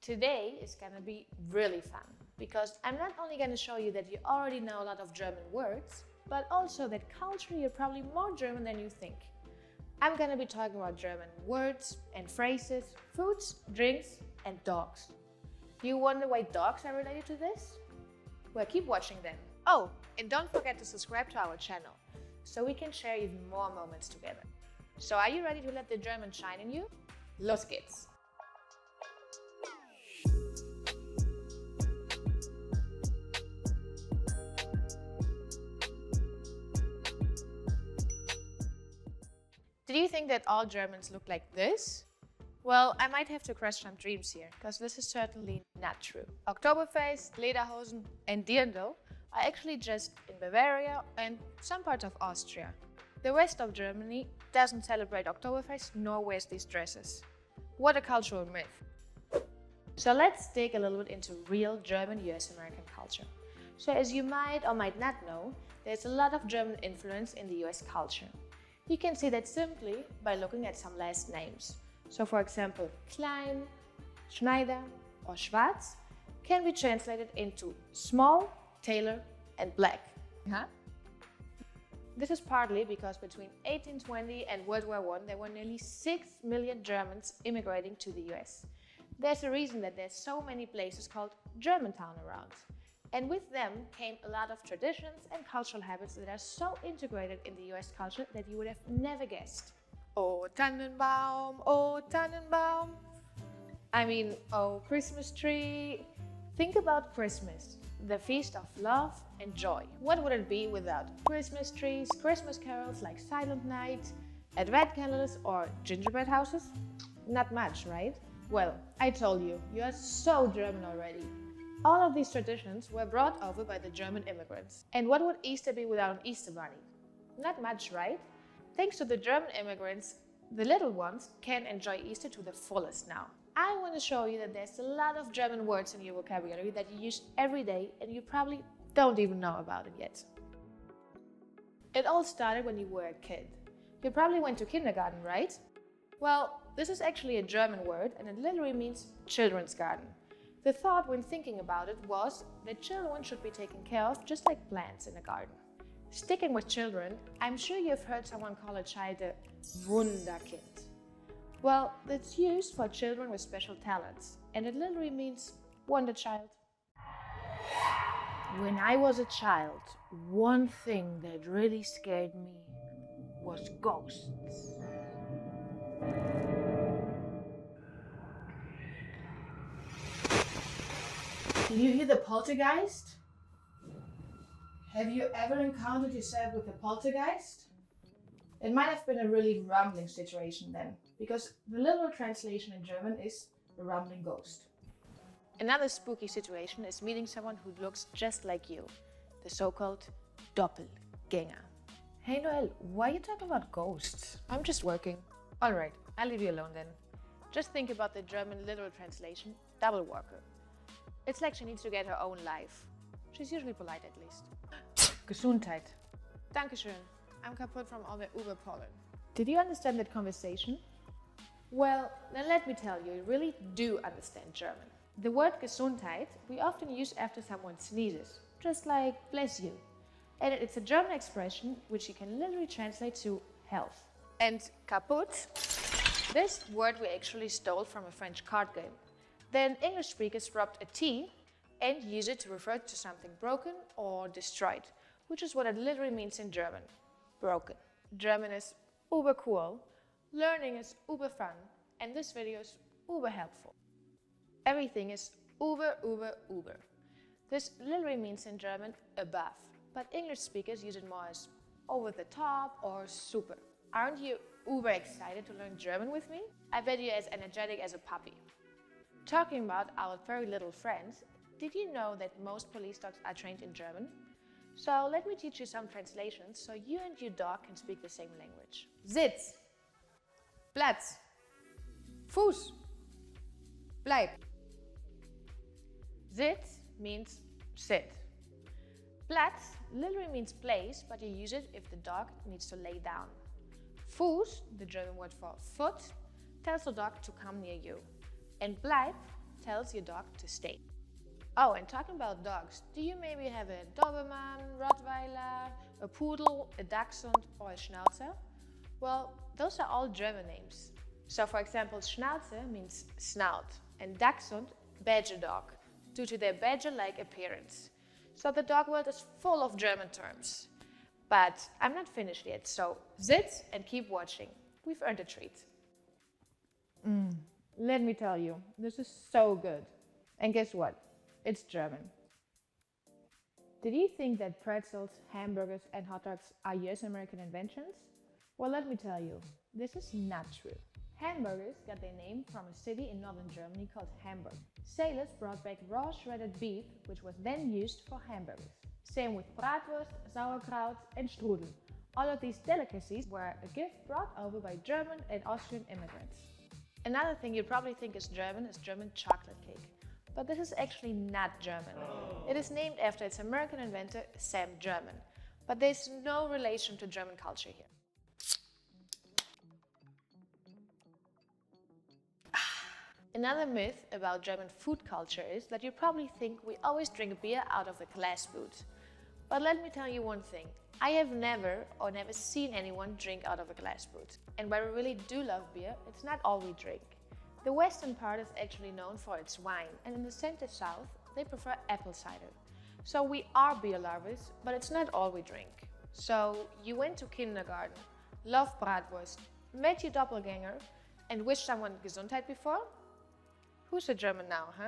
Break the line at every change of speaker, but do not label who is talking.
Today is gonna be really fun because I'm not only gonna show you that you already know a lot of German words, but also that culturally you're probably more German than you think. I'm gonna be talking about German words and phrases, foods, drinks, and dogs. You wonder why dogs are related to this? Well, keep watching then. Oh, and don't forget to subscribe to our channel so we can share even more moments together. So are you ready to let the German shine in you? Los geht's! Did you think that all Germans look like this? Well, I might have to crush some dreams here, because this is certainly not true. Oktoberfest, Lederhosen and Dirndl are actually just in Bavaria and some parts of Austria. The rest of Germany doesn't celebrate Oktoberfest nor wears these dresses. What a cultural myth. So let's dig a little bit into real German US American culture. So as you might or might not know, there's a lot of German influence in the US culture. You can see that simply by looking at some last names. So for example, Klein, Schneider or Schwarz can be translated into small, Taylor and black. This is partly because between 1820 and World War I there were nearly 6 million Germans immigrating to the US. There's a reason that there's so many places called Germantown around. And with them came a lot of traditions and cultural habits that are so integrated in the US culture that you would have never guessed. Oh Tannenbaum, oh Tannenbaum. I mean, oh Christmas tree. Think about Christmas, the feast of love and joy. What would it be without Christmas trees, Christmas carols like Silent Night, Advent calendars or gingerbread houses? Not much, right? Well, I told you, you are so German already. All of these traditions were brought over by the German immigrants. And what would Easter be without an Easter bunny? Not much, right? Thanks to the German immigrants, the little ones can enjoy Easter to the fullest now. I want to show you that there's a lot of German words in your vocabulary that you use every day and you probably don't even know about it yet. It all started when you were a kid. You probably went to kindergarten, right? Well, this is actually a German word and it literally means children's garden. The thought when thinking about it was that children should be taken care of just like plants in a garden. Sticking with children, I'm sure you've heard someone call a child a Wunderkind. Well, that's used for children with special talents, and it literally means wonder child. When I was a child, one thing that really scared me was ghosts. Did you hear the poltergeist? Have you ever encountered yourself with a poltergeist? It might have been a really rumbling situation then, because the literal translation in German is a rumbling ghost. Another spooky situation is meeting someone who looks just like you, the so-called Doppelgänger. Hey Noël, why are you talking about ghosts? I'm just working. Alright, I'll leave you alone then. Just think about the German literal translation, double walker. It's like she needs to get her own life. She's usually polite at least. Gesundheit. Dankeschön. I'm kaputt from all the Uber pollen. Did you understand that conversation? Well, then let me tell you, you really do understand German. The word Gesundheit we often use after someone sneezes, just like bless you. And it's a German expression which you can literally translate to health. And kaputt, this word we actually stole from a French card game. Then English speakers dropped a T and use it to refer to something broken or destroyed, which is what it literally means in German. Broken. German is uber cool, learning is uber fun, and this video is uber helpful. Everything is uber. This literally means in German above, but English speakers use it more as over the top or super. Aren't you uber excited to learn German with me? I bet you're as energetic as a puppy. Talking about our furry little friends, did you know that most police dogs are trained in German? So let me teach you some translations so you and your dog can speak the same language. Sitz, Platz, Fuß, bleib. Sitz means sit. Platz literally means place, but you use it if the dog needs to lay down. Fuß, the German word for foot, tells the dog to come near you. And bleib tells your dog to stay. Oh, and talking about dogs, do you maybe have a Doberman, Rottweiler, a Poodle, a Dachshund or a Schnauzer? Well, those are all German names. So for example, Schnauzer means snout and Dachshund, badger dog, due to their badger-like appearance. So the dog world is full of German terms. But I'm not finished yet, so sit and keep watching. We've earned a treat. Let me tell you, this is so good. And guess what? It's German. Did you think that pretzels, hamburgers, and hot dogs are US American inventions? Well, let me tell you, this is not true. Hamburgers got their name from a city in northern Germany called Hamburg. Sailors brought back raw shredded beef, which was then used for hamburgers. Same with bratwurst, sauerkraut, and strudel. All of these delicacies were a gift brought over by German and Austrian immigrants. Another thing you probably think is German chocolate cake. But this is actually not German. It is named after its American inventor, Sam German. But there's no relation to German culture here. Another myth about German food culture is that you probably think we always drink beer out of a glass boot. But let me tell you one thing. I have never seen anyone drink out of a glass boot. And where we really do love beer, it's not all we drink. The western part is actually known for its wine, and in the center south, they prefer apple cider. So we are beer lovers, but it's not all we drink. So you went to kindergarten, loved bratwurst, met your doppelganger, and wished someone Gesundheit before? Who's a German now, huh?